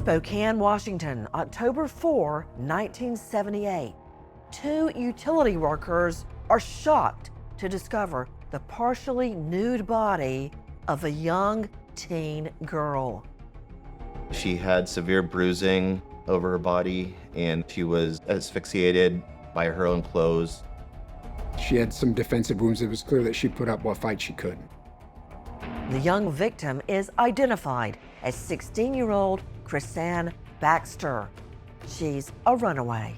Spokane, Washington, October 4, 1978. Two utility workers are shocked to discover the partially nude body of a young teen girl. She had severe bruising over her body, and she was asphyxiated by her own clothes. She had some defensive wounds. It was clear that she put up what fight she could. The young victim is identified as 16-year-old Krisann Baxter. She's a runaway.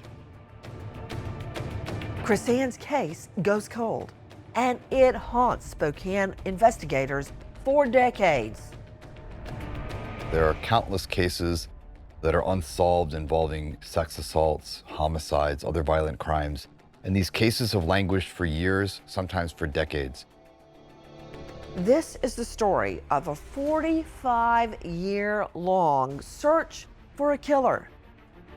Krisann's case goes cold, and it haunts Spokane investigators for decades. There are countless cases that are unsolved involving sex assaults, homicides, other violent crimes. And these cases have languished for years, sometimes for decades. This is the story of a 45-year-long search for a killer.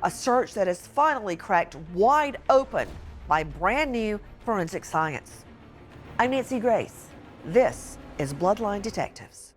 A search that is finally cracked wide open by brand new forensic science. I'm Nancy Grace. This is Bloodline Detectives.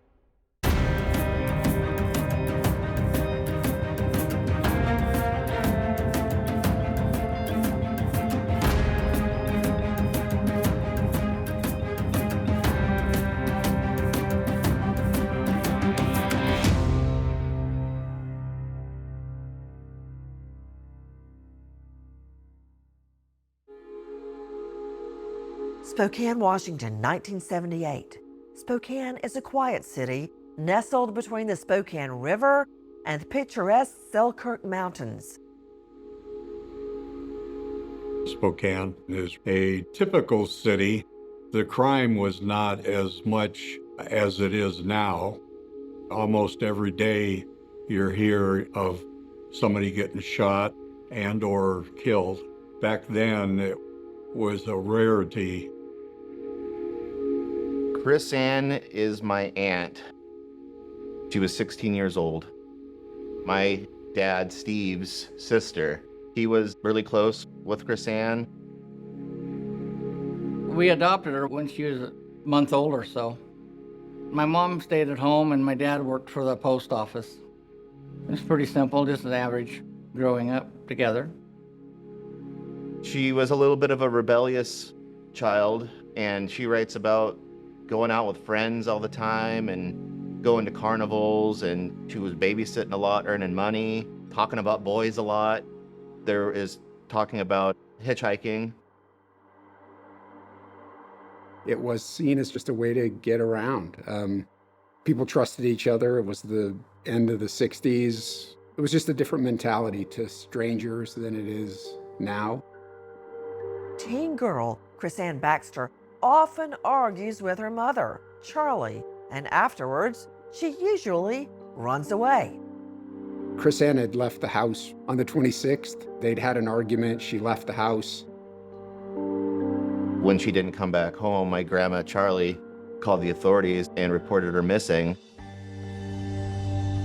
Spokane, Washington, 1978. Spokane is a quiet city nestled between the Spokane River and the picturesque Selkirk Mountains. Spokane is a typical city. The crime was not as much as it is now. Almost every day you hear of somebody getting shot and or killed. Back then it was a rarity. Krisann is my aunt. She was 16 years old. My dad, Steve's sister, he was really close with Krisann. We adopted her when she was a month old or so. My mom stayed at home and my dad worked for the post office. It was pretty simple, just an average growing up together. She was a little bit of a rebellious child, and she writes about going out with friends all the time and going to carnivals, and she was babysitting a lot, earning money, talking about boys a lot. There is talking about hitchhiking. It was seen as just a way to get around. People trusted each other. It was the end of the 60s. It was just a different mentality to strangers than it is now. Teen girl Krisann Baxter often argues with her mother, Charlie, and afterwards, she usually runs away. Krisann had left the house on the 26th. They'd had an argument. She left the house. When she didn't come back home, my grandma, Charlie, called the authorities and reported her missing.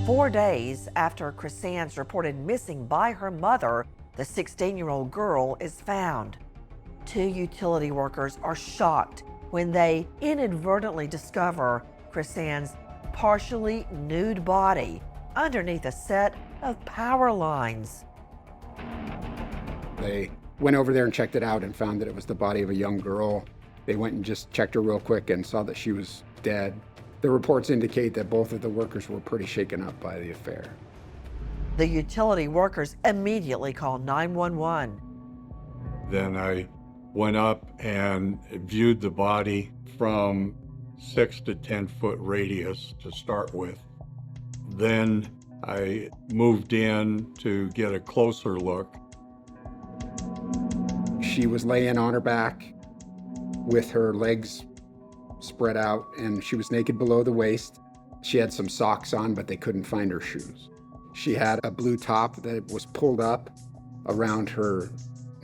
4 days after Krisann's reported missing by her mother, the 16-year-old girl is found. Two utility workers are shocked when they inadvertently discover Krisann's partially nude body underneath a set of power lines. They went over there and checked it out and found that it was the body of a young girl. They went and just checked her real quick and saw that she was dead. The reports indicate that both of the workers were pretty shaken up by the affair. The utility workers immediately called 911. Then I went up and viewed the body from 6 to 10 foot radius to start with. Then I moved in to get a closer look. She was laying on her back with her legs spread out, and she was naked below the waist. She had some socks on, but they couldn't find her shoes. She had a blue top that was pulled up around her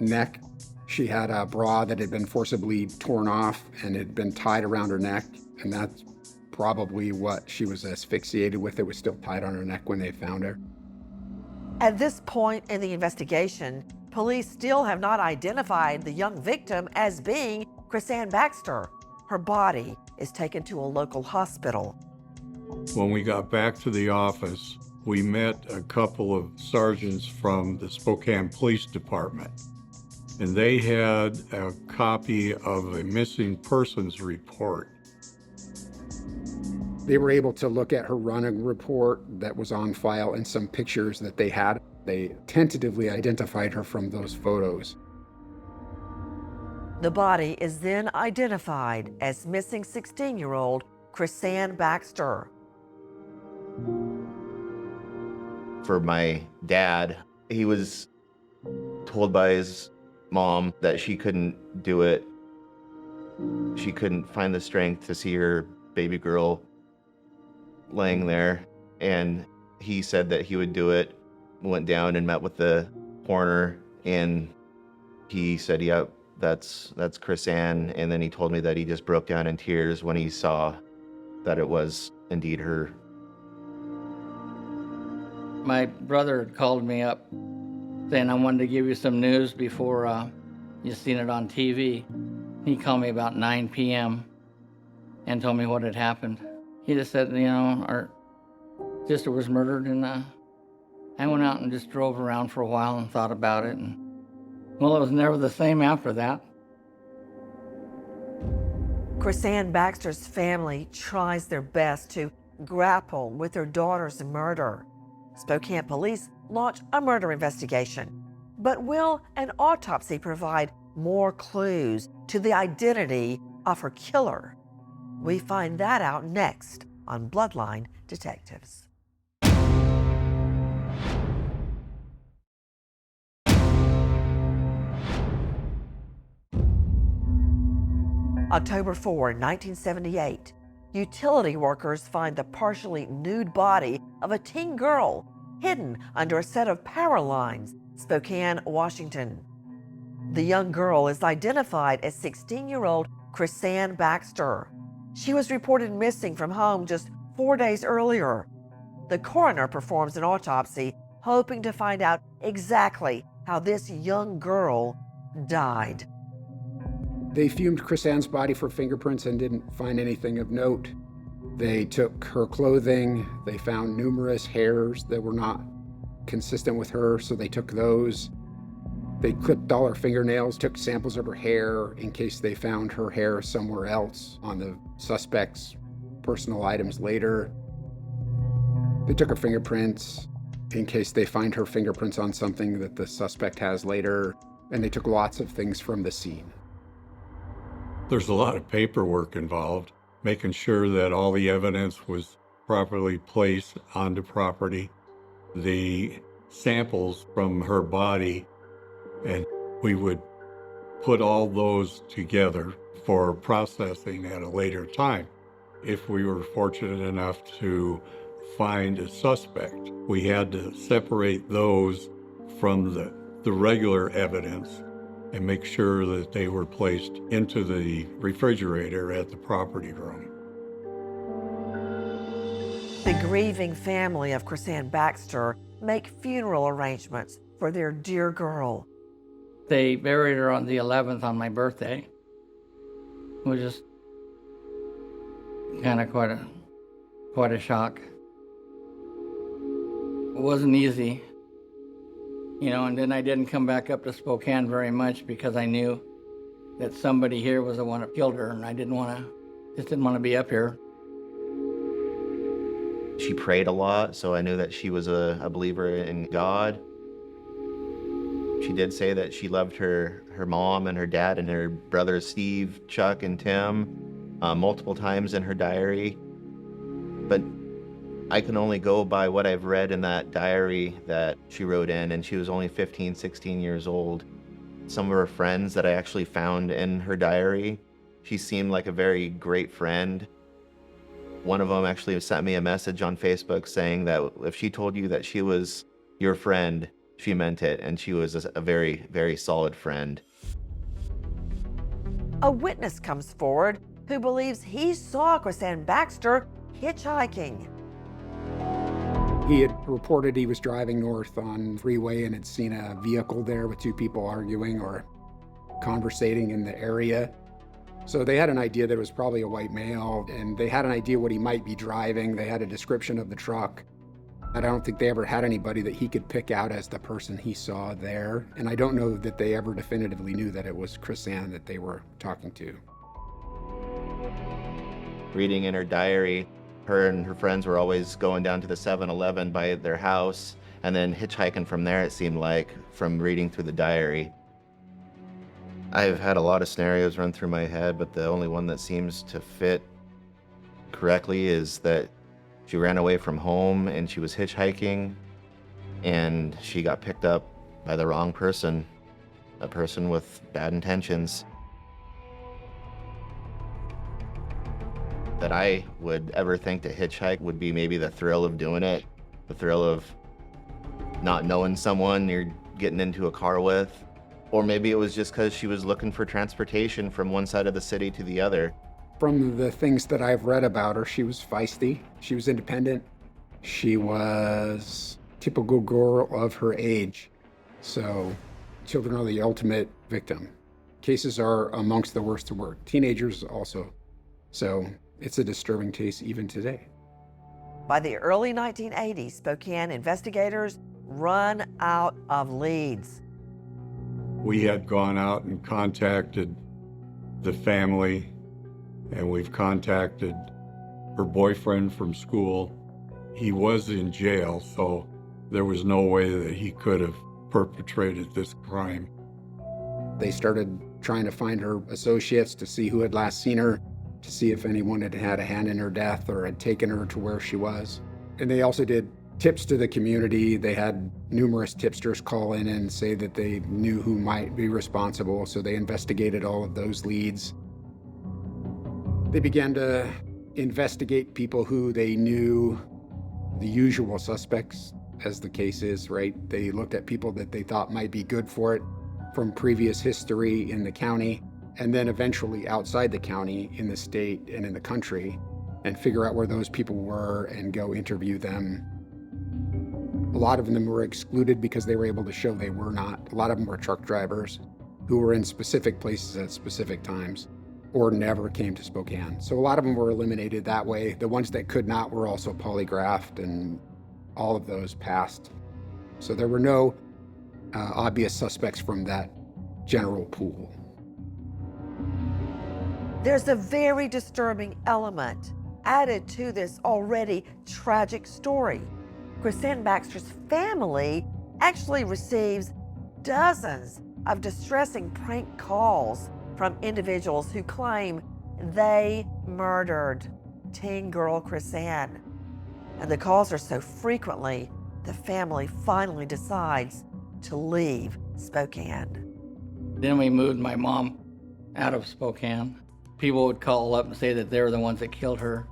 neck. She had a bra that had been forcibly torn off and had been tied around her neck, and that's probably what she was asphyxiated with. It was still tied on her neck when they found her. At this point in the investigation, police still have not identified the young victim as being Krisann Baxter. Her body is taken to a local hospital. When we got back to the office, we met a couple of sergeants from the Spokane Police Department, and they had a copy of a missing persons report. They were able to look at her running report that was on file and some pictures that they had. They tentatively identified her from those photos. The body is then identified as missing 16-year-old Krisann Baxter. For my dad, he was told by his mom that she couldn't do it. She couldn't find the strength to see her baby girl laying there, and he said that he would do it. Went down and met with the coroner, and he said, "Yep, that's Krisann." And then he told me that he just broke down in tears when he saw that it was indeed her. My brother had called me up saying, "I wanted to give you some news before you seen it on TV." He called me about 9 p.m. and told me what had happened. He just said, our sister was murdered, and I went out and just drove around for a while and thought about it, and well, it was never the same after that. Krisann Baxter's family tries their best to grapple with their daughter's murder. Spokane police launch a murder investigation. But will an autopsy provide more clues to the identity of her killer? We find that out next on Bloodline Detectives. October 4, 1978, utility workers find the partially nude body of a teen girl hidden under a set of power lines, Spokane, Washington. The young girl is identified as 16-year-old Krisann Baxter. She was reported missing from home just 4 days earlier. The coroner performs an autopsy, hoping to find out exactly how this young girl died. They fumed Krisann's body for fingerprints and didn't find anything of note. They took her clothing. They found numerous hairs that were not consistent with her, so they took those. They clipped all her fingernails, took samples of her hair in case they found her hair somewhere else on the suspect's personal items later. They took her fingerprints in case they find her fingerprints on something that the suspect has later, and they took lots of things from the scene. There's a lot of paperwork involved, making sure that all the evidence was properly placed onto property. The samples from her body, and we would put all those together for processing at a later time. If we were fortunate enough to find a suspect, we had to separate those from the regular evidence and make sure that they were placed into the refrigerator at the property room. The grieving family of Krisann Baxter make funeral arrangements for their dear girl. They buried her on the 11th on my birthday. It was just kind of quite a shock. It wasn't easy, and then I didn't come back up to Spokane very much because I knew that somebody here was the one that killed her, and I didn't want to be up here. She prayed a lot, so I knew that she was a believer in God. She did say that she loved her mom and her dad and her brothers Steve, Chuck, and Tim multiple times in her diary. But I can only go by what I've read in that diary that she wrote in, and she was only 15, 16 years old. Some of her friends that I actually found in her diary, she seemed like a very great friend. One of them actually sent me a message on Facebook saying that if she told you that she was your friend, she meant it, and she was a very, very solid friend. A witness comes forward who believes he saw Krisann Baxter hitchhiking. He had reported he was driving north on freeway and had seen a vehicle there with two people arguing or conversating in the area. So they had an idea that it was probably a white male, and they had an idea what he might be driving. They had a description of the truck. I don't think they ever had anybody that he could pick out as the person he saw there. And I don't know that they ever definitively knew that it was Krisann that they were talking to. Reading in her diary, her and her friends were always going down to the 7-Eleven by their house and then hitchhiking from there, it seemed like, from reading through the diary. I've had a lot of scenarios run through my head, but the only one that seems to fit correctly is that she ran away from home and she was hitchhiking and she got picked up by the wrong person, a person with bad intentions. That I would ever think to hitchhike would be maybe the thrill of doing it, the thrill of not knowing someone you're getting into a car with. Or maybe it was just because she was looking for transportation from one side of the city to the other. From the things that I've read about her, she was feisty, she was independent, she was a typical girl of her age. So children are the ultimate victim. Cases are amongst the worst to work. Teenagers also. So it's a disturbing case even today. By the early 1980s, Spokane investigators run out of leads. We had gone out and contacted the family, and we've contacted her boyfriend from school. He was in jail, so there was no way that he could have perpetrated this crime. They started trying to find her associates to see who had last seen her, to see if anyone had had a hand in her death or had taken her to where she was. And they also did tips to the community. They had numerous tipsters call in and say that they knew who might be responsible, so they investigated all of those leads. They began to investigate people who they knew, the usual suspects, as the case is, right? They looked at people that they thought might be good for it from previous history in the county, and then eventually outside the county, in the state and in the country, and figure out where those people were and go interview them. A lot of them were excluded because they were able to show they were not. A lot of them were truck drivers who were in specific places at specific times or never came to Spokane. So a lot of them were eliminated that way. The ones that could not were also polygraphed, and all of those passed. So there were no obvious suspects from that general pool. There's a very disturbing element added to this already tragic story. Krisann Baxter's family actually receives dozens of distressing prank calls from individuals who claim they murdered teen girl Krisann. And the calls are so frequently, the family finally decides to leave Spokane. Then we moved my mom out of Spokane. People would call up and say that they were the ones that killed her,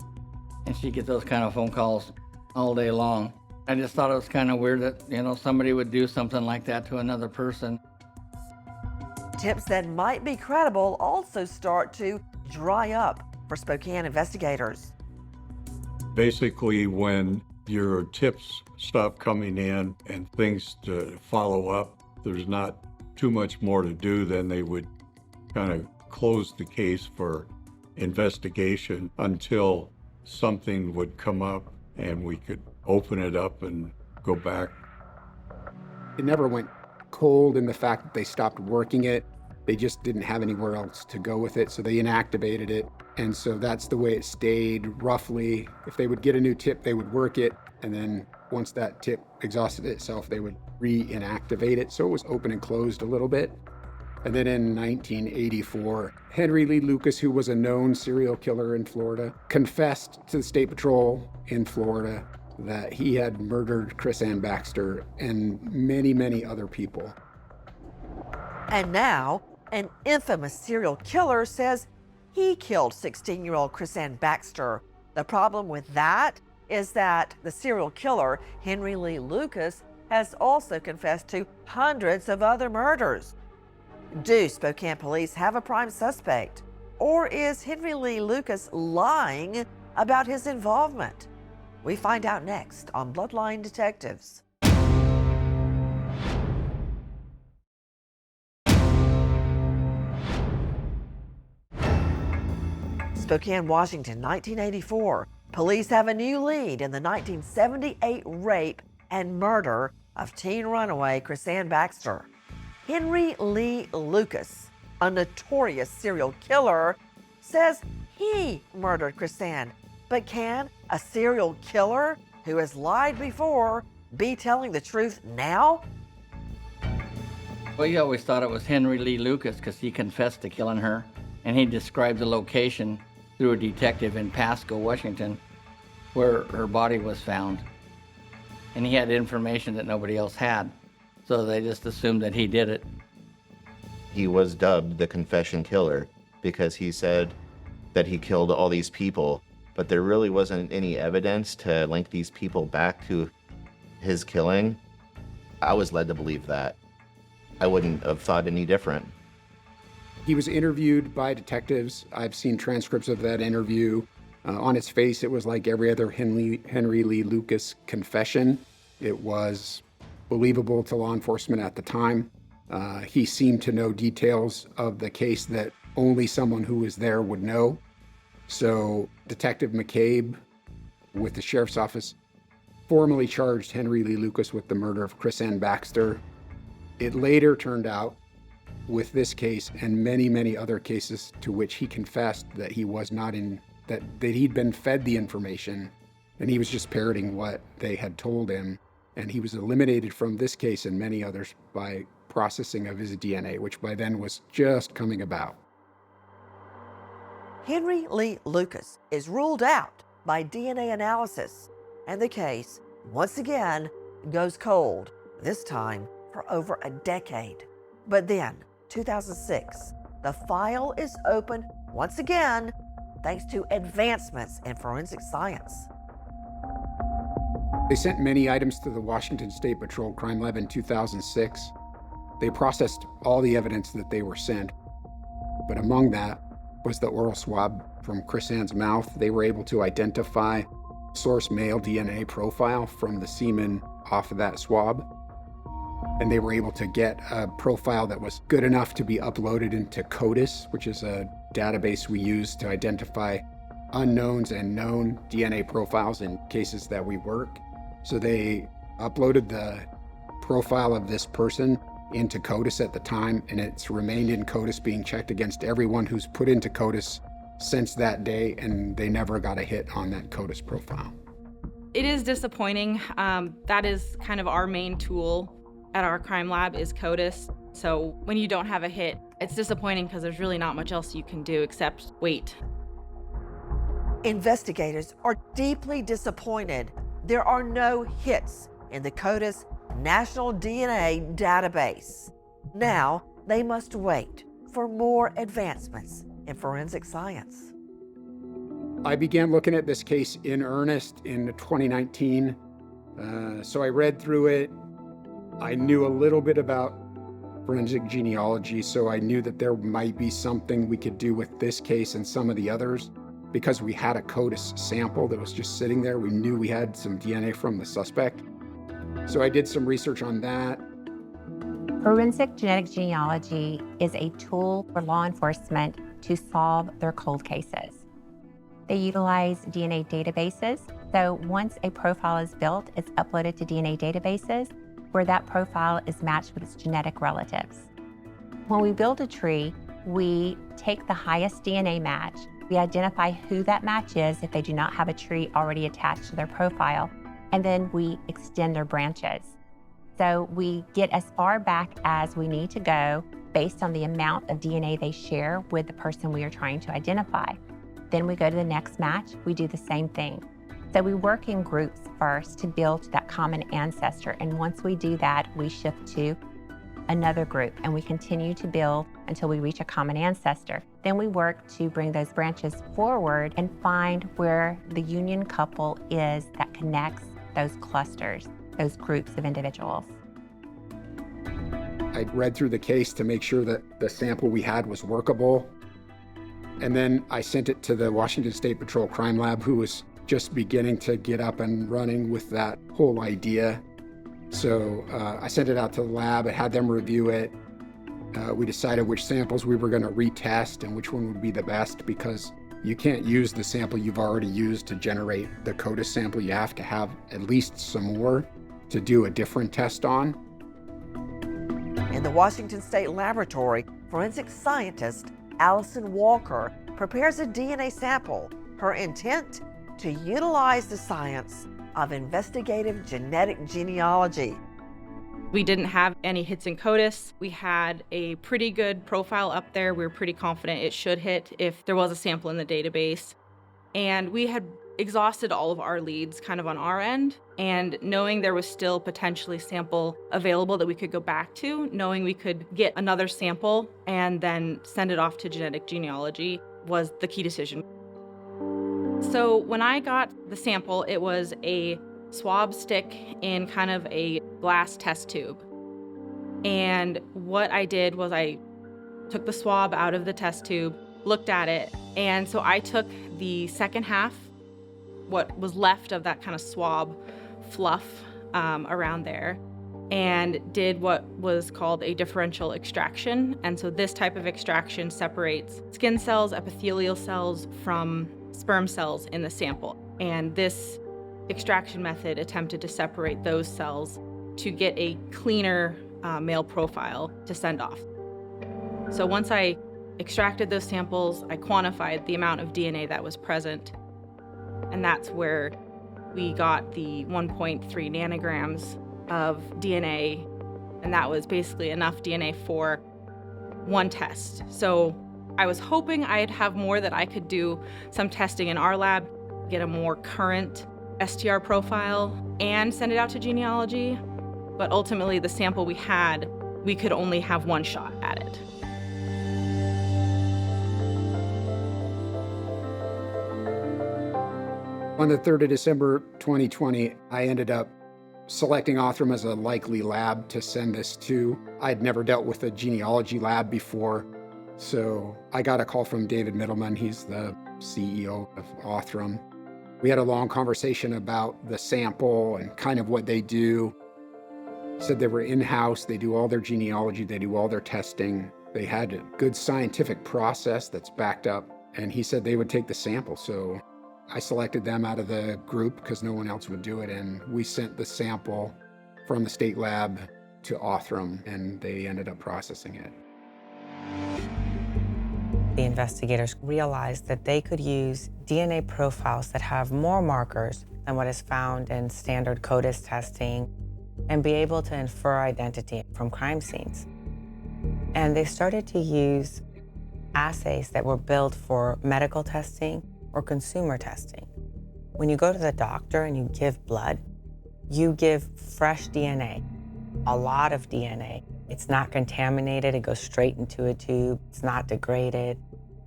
and she'd get those kind of phone calls all day long. I just thought it was kind of weird that, somebody would do something like that to another person. Tips that might be credible also start to dry up for Spokane investigators. Basically, when your tips stop coming in and things to follow up, there's not too much more to do, then they would kind of close the case for investigation until something would come up and we could open it up and go back. It never went cold in the fact that they stopped working it. They just didn't have anywhere else to go with it, so they inactivated it. And so that's the way it stayed, roughly. If they would get a new tip, they would work it, and then once that tip exhausted itself, they would re-inactivate it. So it was open and closed a little bit. And then in 1984, Henry Lee Lucas, who was a known serial killer in Florida, confessed to the State Patrol in Florida that he had murdered Krisann Baxter and many, many other people. And now, an infamous serial killer says he killed 16-year-old Krisann Baxter. The problem with that is that the serial killer, Henry Lee Lucas, has also confessed to hundreds of other murders. Do Spokane police have a prime suspect? Or is Henry Lee Lucas lying about his involvement? We find out next on Bloodline Detectives. Spokane, Washington, 1984. Police have a new lead in the 1978 rape and murder of teen runaway Krisann Baxter. Henry Lee Lucas, a notorious serial killer, says he murdered Krisann. But can a serial killer who has lied before be telling the truth now? We always thought it was Henry Lee Lucas because he confessed to killing her, and he described the location through a detective in Pasco, Washington, where her body was found. And he had information that nobody else had, so they just assumed that he did it. He was dubbed the confession killer because he said that he killed all these people, but there really wasn't any evidence to link these people back to his killing. I was led to believe that. I wouldn't have thought any different. He was interviewed by detectives. I've seen transcripts of that interview. On its face, it was like every other Henry Lee Lucas confession. It was believable to law enforcement at the time. He seemed to know details of the case that only someone who was there would know. So Detective McCabe with the sheriff's office formally charged Henry Lee Lucas with the murder of Krisann Baxter. It later turned out, with this case and many, many other cases to which he confessed that he was not in, that he'd been fed the information and he was just parroting what they had told him. And he was eliminated from this case and many others by processing of his DNA, which by then was just coming about. Henry Lee Lucas is ruled out by DNA analysis, and the case, once again, goes cold, this time for over a decade. But then, 2006, the file is opened once again thanks to advancements in forensic science. They sent many items to the Washington State Patrol Crime Lab in 2006. They processed all the evidence that they were sent, but among that was the oral swab from Krisann's mouth. They were able to identify source male DNA profile from the semen off of that swab. And they were able to get a profile that was good enough to be uploaded into CODIS, which is a database we use to identify unknowns and known DNA profiles in cases that we work. So they uploaded the profile of this person into CODIS at the time, and it's remained in CODIS, being checked against everyone who's put into CODIS since that day, and they never got a hit on that CODIS profile. It is disappointing. That is kind of our main tool at our crime lab is CODIS. So when you don't have a hit, it's disappointing because there's really not much else you can do except wait. Investigators are deeply disappointed. There are no hits in the CODIS National DNA Database. Now they must wait for more advancements in forensic science. I began looking at this case in earnest in 2019. So I read through it. I knew a little bit about forensic genealogy, so I knew that there might be something we could do with this case and some of the others. Because we had a CODIS sample that was just sitting there, we knew we had some DNA from the suspect. So I did some research on that. Forensic genetic genealogy is a tool for law enforcement to solve their cold cases. They utilize DNA databases. So once a profile is built, it's uploaded to DNA databases where that profile is matched with its genetic relatives. When we build a tree, we take the highest DNA match. We identify who that match is if they do not have a tree already attached to their profile, and then we extend their branches. So we get as far back as we need to go based on the amount of DNA they share with the person we are trying to identify. Then we go to the next match, we do the same thing. So we work in groups first to build that common ancestor, and once we do that, we shift to another group and we continue to build until we reach a common ancestor. Then we work to bring those branches forward and find where the union couple is that connects those clusters, those groups of individuals. I read through the case to make sure that the sample we had was workable. And then I sent it to the Washington State Patrol Crime Lab, who was just beginning to get up and running with that whole idea. So I sent it out to the lab, I had them review it. We decided which samples we were going to retest and which one would be the best, because You can't use the sample you've already used to generate the CODIS sample. You have to have at least some more to do a different test on. In the Washington State Laboratory, forensic scientist Allison Walker prepares a DNA sample. Her intent? To utilize the science of investigative genetic genealogy. We didn't have any hits in CODIS. We had a pretty good profile up there. We were pretty confident it should hit if there was a sample in the database. And we had exhausted all of our leads kind of on our end. And knowing there was still potentially sample available that we could go back to, knowing we could get another sample and then send it off to genetic genealogy was the key decision. So when I got the sample, it was a swab stick in kind of a glass test tube. And what I did was I took the swab out of the test tube, looked at it, and so I took the second half, what was left of that kind of swab fluff around there, and did what was called a differential extraction. And so this type of extraction separates skin cells, epithelial cells from sperm cells in the sample. And this extraction method attempted to separate those cells to get a cleaner male profile to send off. So once I extracted those samples, I quantified the amount of DNA that was present, and that's where we got the 1.3 nanograms of DNA, and that was basically enough DNA for one test. So I was hoping I'd have more that I could do some testing in our lab, get a more current STR profile, and send it out to genealogy. But ultimately, the sample we had, we could only have one shot at it. On the 3rd of December 2020, I ended up selecting Othram as a likely lab to send this to. I'd never dealt with a genealogy lab before, so I got a call from David Middleman. He's the CEO of Othram. We had a long conversation about the sample and kind of what they do. He said they were in-house, they do all their genealogy, they do all their testing. They had a good scientific process that's backed up, and he said they would take the sample. So I selected them out of the group because no one else would do it, and we sent the sample from the state lab to Othram, and they ended up processing it. The investigators realized that they could use DNA profiles that have more markers than what is found in standard CODIS testing and be able to infer identity from crime scenes. And they started to use assays that were built for medical testing or consumer testing. When you go to the doctor and you give blood, you give fresh DNA, a lot of DNA. It's not contaminated, it goes straight into a tube, it's not degraded.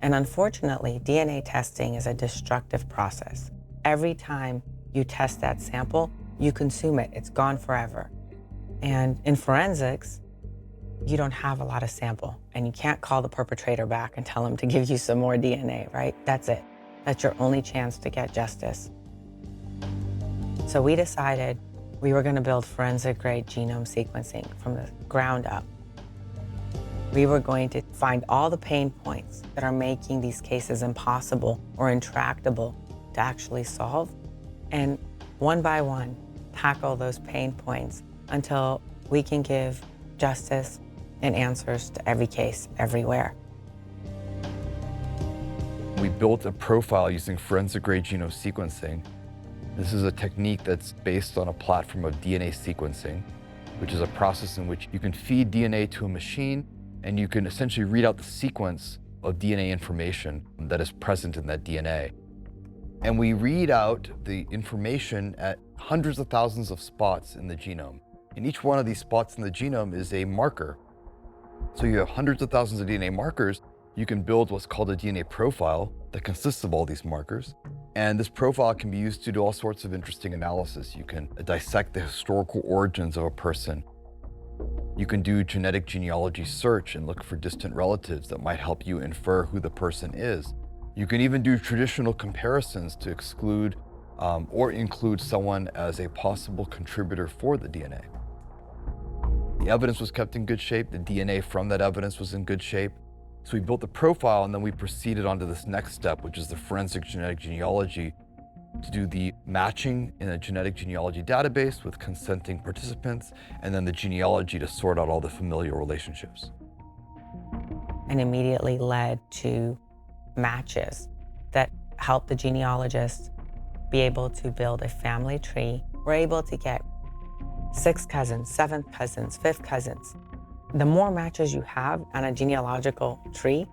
And unfortunately, DNA testing is a destructive process. Every time you test that sample, you consume it, it's gone forever. And in forensics, you don't have a lot of sample, and you can't call the perpetrator back and tell him to give you some more DNA, right? That's it. That's your only chance to get justice. So we decided we were going to build forensic-grade genome sequencing from the ground up. We were going to find all the pain points that are making these cases impossible or intractable to actually solve, and one by one, tackle those pain points until we can give justice and answers to every case, everywhere. We built a profile using forensic-grade genome sequencing. This is a technique that's based on a platform of DNA sequencing, which is a process in which you can feed DNA to a machine and you can essentially read out the sequence of DNA information that is present in that DNA. And we read out the information at hundreds of thousands of spots in the genome. And each one of these spots in the genome is a marker. So you have hundreds of thousands of DNA markers. You can build what's called a DNA profile that consists of all these markers. And this profile can be used to do all sorts of interesting analysis. You can dissect the historical origins of a person. You can do genetic genealogy search and look for distant relatives that might help you infer who the person is. You can even do traditional comparisons to exclude or include someone as a possible contributor for the DNA. The evidence was kept in good shape. The DNA from that evidence was in good shape. So we built the profile, and then we proceeded on to this next step, which is the forensic genetic genealogy, to do the matching in a genetic genealogy database with consenting participants, and then the genealogy to sort out all the familial relationships. And immediately led to matches that helped the genealogist be able to build a family tree. We're able to get 6th cousins, 7th cousins, 5th cousins. The more matches you have on a genealogical tree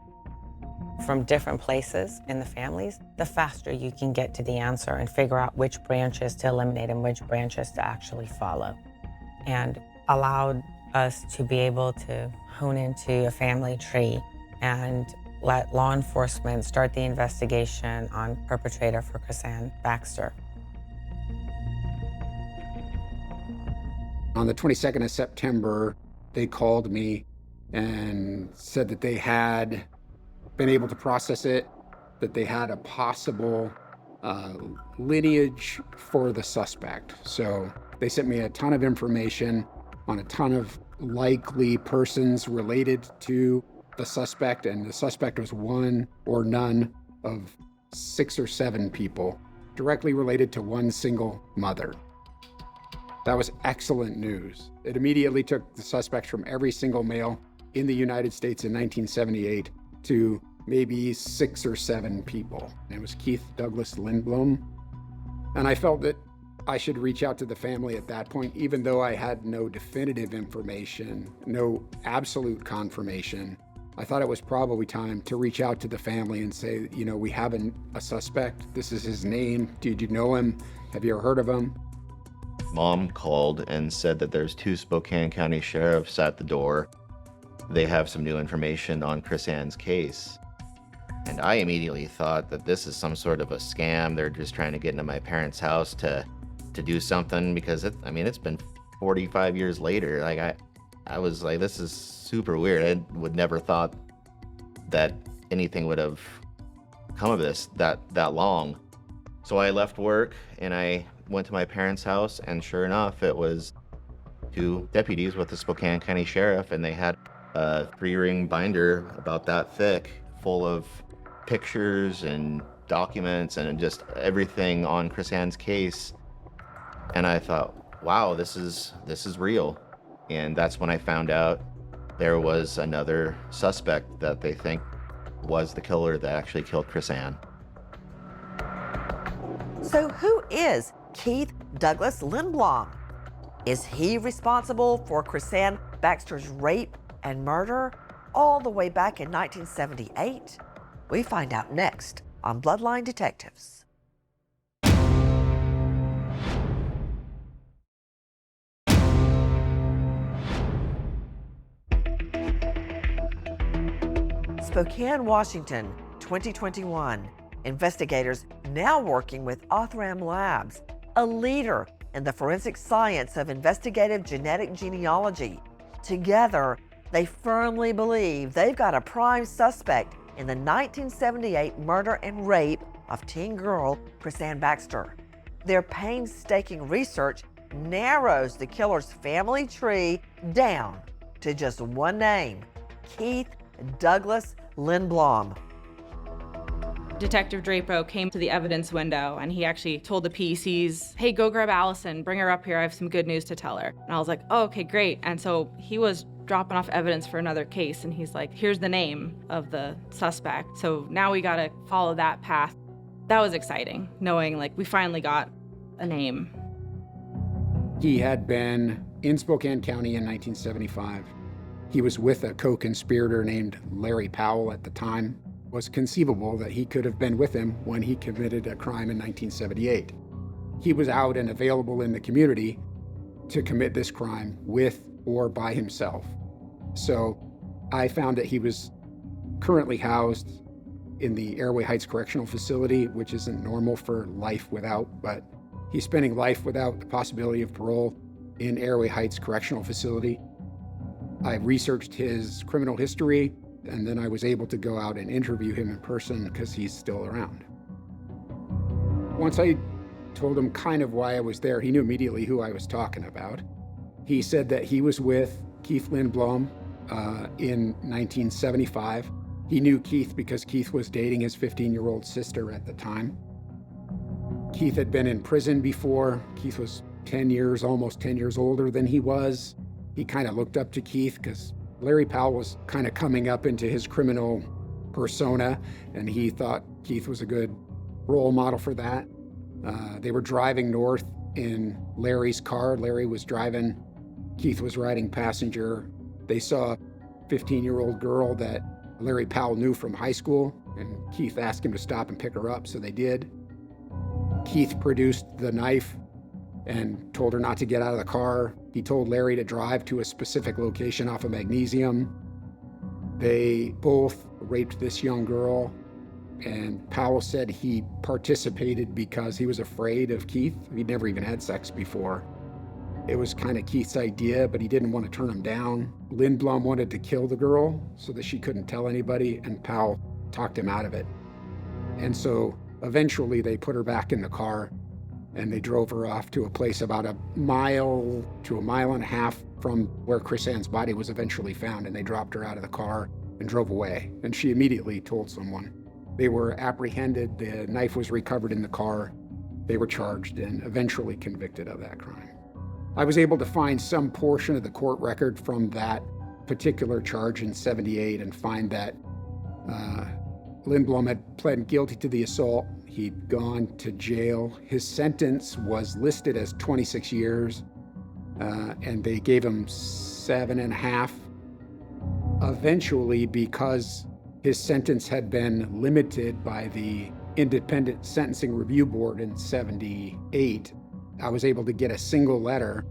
from different places in the families, the faster you can get to the answer and figure out which branches to eliminate and which branches to actually follow. And allowed us to be able to hone into a family tree and let law enforcement start the investigation on perpetrator for Krisann Baxter. On the 22nd of September, they called me and said that they had been able to process it, that they had a possible lineage for the suspect. So they sent me a ton of information on a ton of likely persons related to the suspect, and the suspect was one or none of 6 or 7 people directly related to one single mother. That was excellent news. It immediately took the suspects from every single male in the United States in 1978 to maybe 6 or 7 people. It was Keith Douglas Lindblom. And I felt that I should reach out to the family at that point, even though I had no definitive information, no absolute confirmation. I thought it was probably time to reach out to the family and say, you know, we have a suspect. This is his name. Did you know him? Have you ever heard of him? Mom called and said that there's 2 Spokane County sheriffs at the door. They have some new information on Krisann's case. And I immediately thought that this is some sort of a scam. They're just trying to get into my parents' house to do something, because it's been 45 years later. Like I was like, this is super weird. I would never thought that anything would have come of this that long. So I left work and I went to my parents' house, and sure enough, it was 2 deputies with the Spokane County Sheriff, and they had a 3-ring binder about that thick full of pictures and documents and just everything on Krisann's case. And I thought, wow, this is real. And that's when I found out there was another suspect that they think was the killer that actually killed Krisann. So who is Keith Douglas Lindblom? Is he responsible for Krisann Baxter's rape and murder all the way back in 1978? We find out next on Bloodline Detectives. Spokane, Washington, 2021. Investigators now working with Othram Labs, a leader in the forensic science of investigative genetic genealogy. Together, they firmly believe they've got a prime suspect in the 1978 murder and rape of teen girl Krisann Baxter. Their painstaking research narrows the killer's family tree down to just one name, Keith Douglas Lindblom. Detective Drapo came to the evidence window and he actually told the PCs, hey, go grab Allison, bring her up here, I have some good news to tell her. And I was like, oh, okay, great. And so he was dropping off evidence for another case and he's like, here's the name of the suspect. So now we gotta follow that path. That was exciting, knowing like we finally got a name. He had been in Spokane County in 1975. He was with a co-conspirator named Larry Powell at the time. It was conceivable that he could have been with him when he committed a crime in 1978. He was out and available in the community to commit this crime with or by himself. So I found that he was currently housed in the Airway Heights Correctional Facility, which isn't normal for life without, but he's spending life without the possibility of parole in Airway Heights Correctional Facility. I researched his criminal history, and then I was able to go out and interview him in person because he's still around. Once I told him kind of why I was there, he knew immediately who I was talking about. He said that he was with Keith Lindblom in 1975. He knew Keith because Keith was dating his 15-year-old sister at the time. Keith had been in prison before. Keith was 10 years, almost 10 years older than he was. He kind of looked up to Keith because Larry Powell was kind of coming up into his criminal persona, and he thought Keith was a good role model for that. They were driving north in Larry's car. Larry was driving, Keith was riding passenger. They saw a 15-year-old girl that Larry Powell knew from high school, and Keith asked him to stop and pick her up, so they did. Keith produced the knife and told her not to get out of the car. He told Larry to drive to a specific location off of Magnesium. They both raped this young girl, and Powell said he participated because he was afraid of Keith. He'd never even had sex before. It was kind of Keith's idea, but he didn't want to turn him down. Lindblom wanted to kill the girl so that she couldn't tell anybody, and Powell talked him out of it. And so eventually they put her back in the car, and they drove her off to a place about a mile to a mile and a half from where Krisann's body was eventually found, and they dropped her out of the car and drove away. And she immediately told someone. They were apprehended, the knife was recovered in the car, they were charged and eventually convicted of that crime. I was able to find some portion of the court record from that particular charge in '78 and find that Lindblom had pled guilty to the assault. He'd gone to jail. His sentence was listed as 26 years, and they gave him 7.5. Eventually, because his sentence had been limited by the Independent Sentencing Review Board in '78, I was able to get a single letter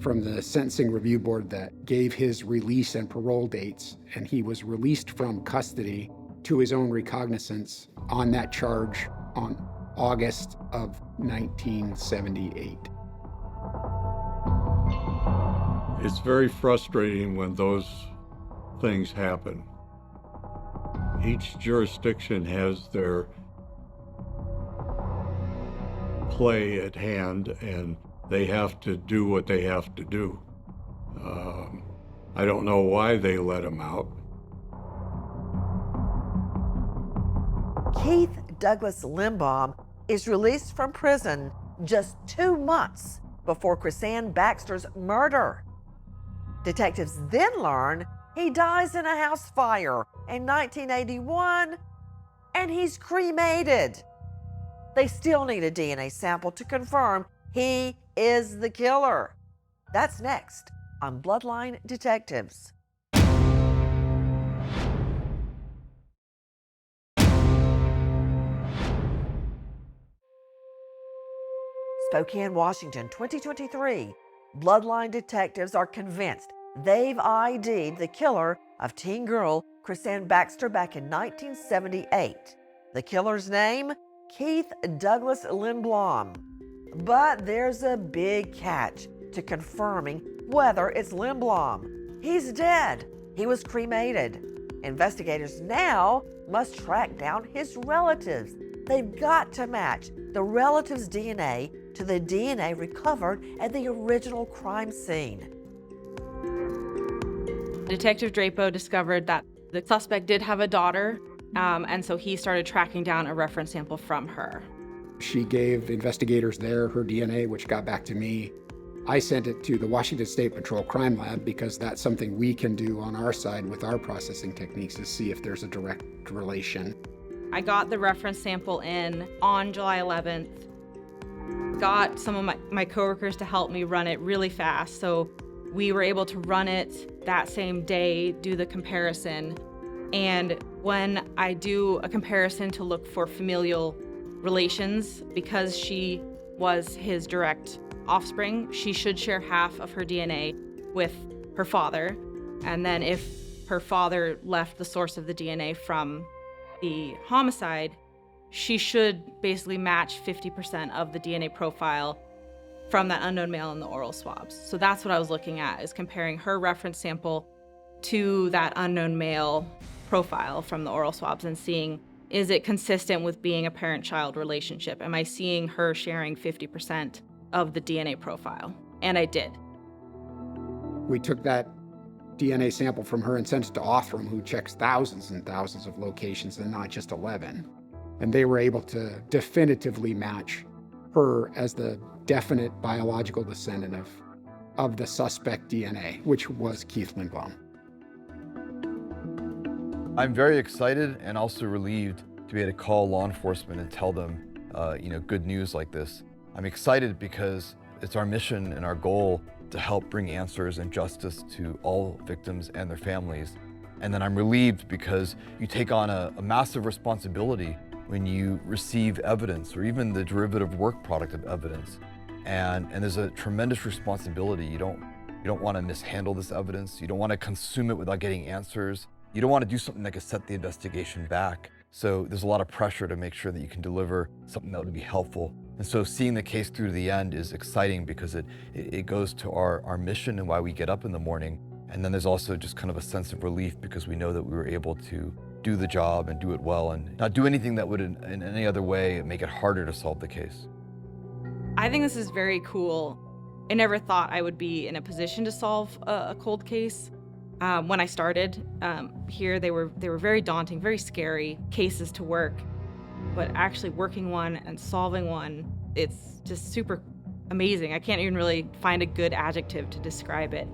from the Sentencing Review Board that gave his release and parole dates, and he was released from custody to his own recognizance on that charge on August of 1978. It's very frustrating when those things happen. Each jurisdiction has their play at hand, and they have to do what they have to do. I don't know why they let him out. Keith Douglas Lindblom is released from prison just 2 months before Krisann Baxter's murder. Detectives then learn he dies in a house fire in 1981, and he's cremated. They still need a DNA sample to confirm he is the killer. That's next on Bloodline Detectives. Spokane, Washington, 2023. Bloodline detectives are convinced they've ID'd the killer of teen girl Krisann Baxter back in 1978. The killer's name? Keith Douglas Lindblom. But there's a big catch to confirming whether it's Lindblom. He's dead. He was cremated. Investigators now must track down his relatives. They've got to match the relatives' DNA to the DNA recovered at the original crime scene. Detective Drapo discovered that the suspect did have a daughter, and so he started tracking down a reference sample from her. She gave investigators there her DNA, which got back to me. I sent it to the Washington State Patrol Crime Lab because that's something we can do on our side with our processing techniques to see if there's a direct relation. I got the reference sample in on July 11th, got some of my coworkers to help me run it really fast, so we were able to run it that same day, do the comparison, and when I do a comparison to look for familial relations, because she was his direct offspring, she should share half of her DNA with her father, and then if her father left the source of the DNA from the homicide, she should basically match 50% of the DNA profile from that unknown male in the oral swabs. So that's what I was looking at, is comparing her reference sample to that unknown male profile from the oral swabs and seeing, is it consistent with being a parent-child relationship? Am I seeing her sharing 50% of the DNA profile? And I did. We took that DNA sample from her and sent it to Othram, who checks thousands and thousands of locations and not just 11. And they were able to definitively match her as the definite biological descendant of the suspect DNA, which was Keith Lindbaum. I'm very excited and also relieved to be able to call law enforcement and tell them, good news like this. I'm excited because it's our mission and our goal to help bring answers and justice to all victims and their families. And then I'm relieved because you take on a massive responsibility when you receive evidence or even the derivative work product of evidence. And there's a tremendous responsibility. You don't want to mishandle this evidence. You don't want to consume it without getting answers. You don't want to do something that could set the investigation back. So there's a lot of pressure to make sure that you can deliver something that would be helpful. And so seeing the case through to the end is exciting because it goes to our mission and why we get up in the morning. And then there's also just kind of a sense of relief because we know that we were able to do the job and do it well and not do anything that would in any other way make it harder to solve the case. I think this is very cool. I never thought I would be in a position to solve a cold case. When I started here, they were very daunting, very scary cases to work. But actually working one and solving one, it's just super amazing. I can't even really find a good adjective to describe it.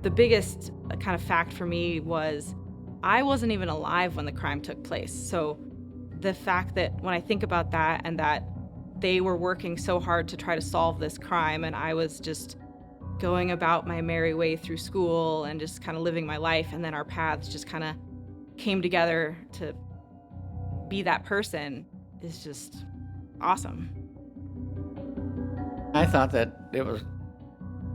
The biggest kind of fact for me was I wasn't even alive when the crime took place. So the fact that when I think about that and that they were working so hard to try to solve this crime and I was just going about my merry way through school and just kind of living my life, and then our paths just kind of came together to be that person is just awesome. I thought that it was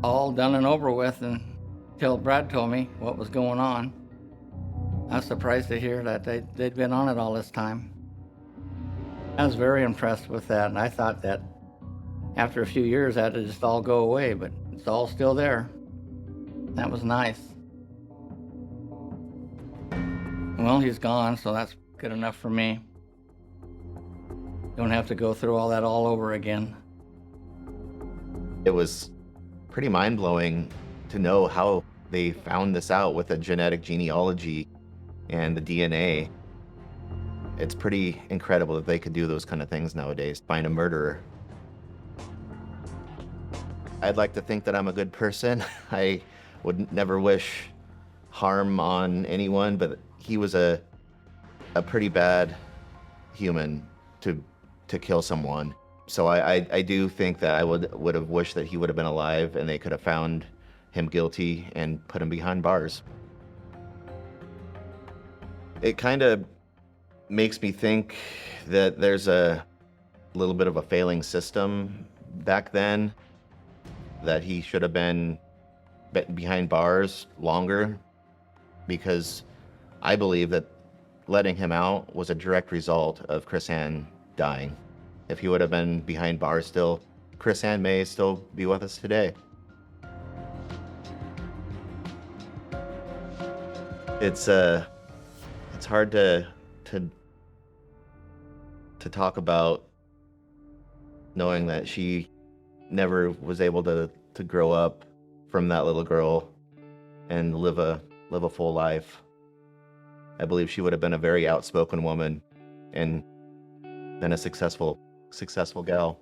all done and over with until Brad told me what was going on. I was surprised to hear that they'd been on it all this time. I was very impressed with that, and I thought that after a few years that would just all go away, but it's all still there. That was nice. Well, he's gone, so that's good enough for me. Don't have to go through all that all over again. It was pretty mind-blowing to know how they found this out with a genetic genealogy and the DNA. It's pretty incredible that they could do those kind of things nowadays, find a murderer. I'd like to think that I'm a good person. I would never wish harm on anyone, but he was a pretty bad human to kill someone. So I do think that I would have wished that he would have been alive and they could have found him guilty and put him behind bars. It kind of makes me think that there's a little bit of a failing system back then, that he should have been behind bars longer, because I believe that letting him out was a direct result of Krisann dying. If he would have been behind bars still, Krisann may still be with us today. It's hard to talk about knowing that she never was able to grow up from that little girl and live a full life. I believe she would have been a very outspoken woman and then a successful gal.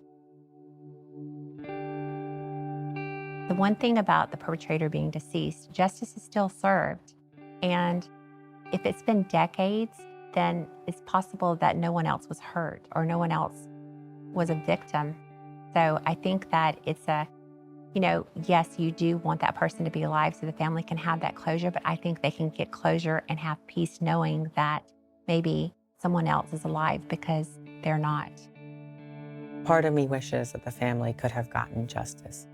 The one thing about the perpetrator being deceased, justice is still served. And if it's been decades, then it's possible that no one else was hurt or no one else was a victim. So I think that it's yes, you do want that person to be alive so the family can have that closure, but I think they can get closure and have peace knowing that maybe someone else is alive because they're not. Part of me wishes that the family could have gotten justice.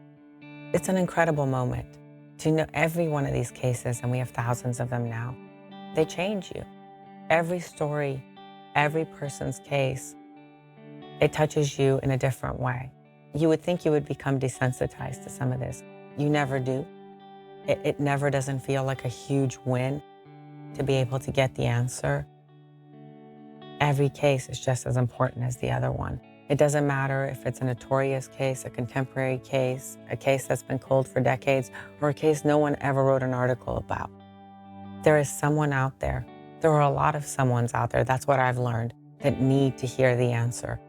It's an incredible moment to know every one of these cases, and we have thousands of them now. They change you. Every story, every person's case, it touches you in a different way. You would think you would become desensitized to some of this. You never do. It never doesn't feel like a huge win to be able to get the answer. Every case is just as important as the other one. It doesn't matter if it's a notorious case, a contemporary case, a case that's been cold for decades, or a case no one ever wrote an article about. There is someone out there. There are a lot of someones out there, that's what I've learned, that need to hear the answer.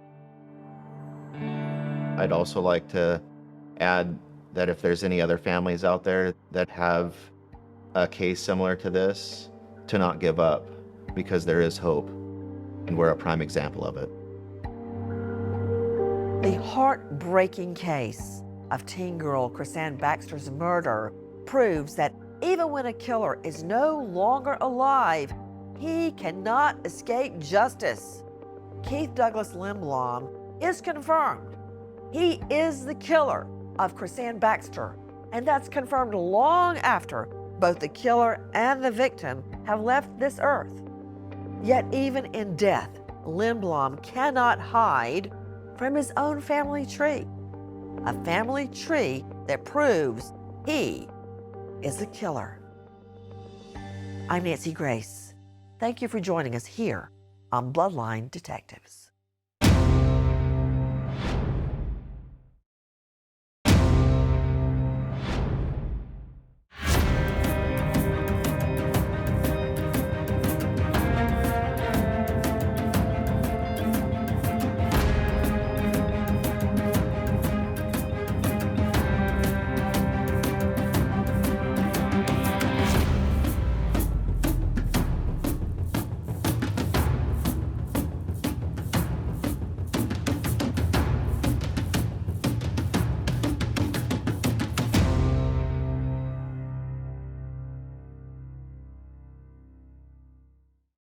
I'd also like to add that if there's any other families out there that have a case similar to this, to not give up, because there is hope, and we're a prime example of it. The heartbreaking case of teen girl Krisann Baxter's murder proves that even when a killer is no longer alive, he cannot escape justice. Keith Douglas Lindblom is confirmed. He is the killer of Krisann Baxter, and that's confirmed long after both the killer and the victim have left this earth. Yet even in death, Lindblom cannot hide from his own family tree. A family tree that proves he is the killer. I'm Nancy Grace. Thank you for joining us here on Bloodline Detectives.